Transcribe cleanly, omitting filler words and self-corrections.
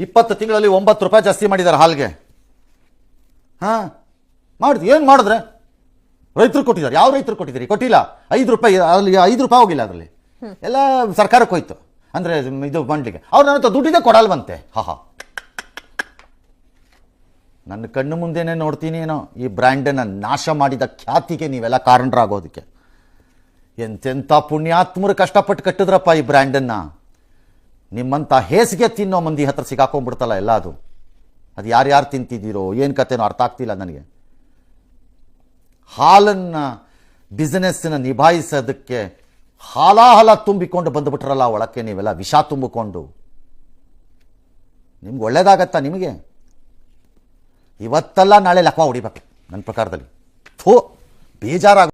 20 ತಿಂಗಳಲ್ಲಿ 9 ರೂಪಾಯಿ ಜಾಸ್ತಿ ಮಾಡಿದ್ದಾರೆ ಹಾಲ್ಗೆ. ಹಾಂ ಮಾಡಿದ್ವಿ, ಏನು ಮಾಡಿದ್ರೆ ರೈತರು ಕೊಟ್ಟಿದ್ದಾರೆ. ಯಾವ ರೈತರು ಕೊಟ್ಟಿದ್ದೀರಿ? ಕೊಟ್ಟಿಲ್ಲ. 5 ರೂಪಾಯಿ, ಅಲ್ಲಿ 5 ರೂಪಾಯಿ ಹೋಗಿಲ್ಲ, ಅದರಲ್ಲಿ ಎಲ್ಲ ಸರ್ಕಾರಕ್ಕೆ ಹೋಯ್ತು, ಅಂದರೆ ಇದು ಮಂಡಿಗೆ. ಅವ್ರು ನನ್ನ ಹತ್ರ ದುಡ್ಡಿದೆ ಕೊಡಲ್ವಂತೆ. ಹಾ ನನ್ನ ಕಣ್ಣು ಮುಂದೆನೇ ನೋಡ್ತೀನಿ ಏನೋ ಈ ಬ್ರ್ಯಾಂಡನ್ನು ನಾಶ ಮಾಡಿದ ಖ್ಯಾತಿಗೆ ನೀವೆಲ್ಲ ಕಾರಣರಾಗೋದಕ್ಕೆ. ಎಂತೆಂಥ ಪುಣ್ಯಾತ್ಮರು ಕಷ್ಟಪಟ್ಟು ಕಟ್ಟಿದ್ರಪ್ಪ ಈ ಬ್ರ್ಯಾಂಡನ್ನು. ನಿಮ್ಮಂಥ ಹೇಸಿಗೆ ತಿನ್ನೋ ಮಂದಿ ಹತ್ರ ಸಿಗಾಕೊಂಡ್ಬಿಡ್ತಲ್ಲ ಎಲ್ಲ. ಅದು ಯಾರ್ಯಾರು ತಿಂತಿದ್ದೀರೋ ಏನು ಕತೆನೋ ಅರ್ಥ ಆಗ್ತಿಲ್ಲ ನನಗೆ. ಹಾಲನ್ನು ಬಿಸ್ನೆಸ್ಸನ್ನು ನಿಭಾಯಿಸೋದಕ್ಕೆ ಹಾಲಾಹಲ ತುಂಬಿಕೊಂಡು ಬಂದುಬಿಟ್ರಲ್ಲ ಒಳಕ್ಕೆ ನೀವೆಲ್ಲ, ವಿಷ ತುಂಬಿಕೊಂಡು. ನಿಮ್ಗೆ ಒಳ್ಳೇದಾಗತ್ತಾ? ನಿಮಗೆ ಇವತ್ತಲ್ಲ ನಾಳೆ ಲಕ್ವ ಹೊಡಿಬೇಕು ನನ್ನ ಪ್ರಕಾರದಲ್ಲಿ. ಥೋ ಬೇಜಾರಾಗ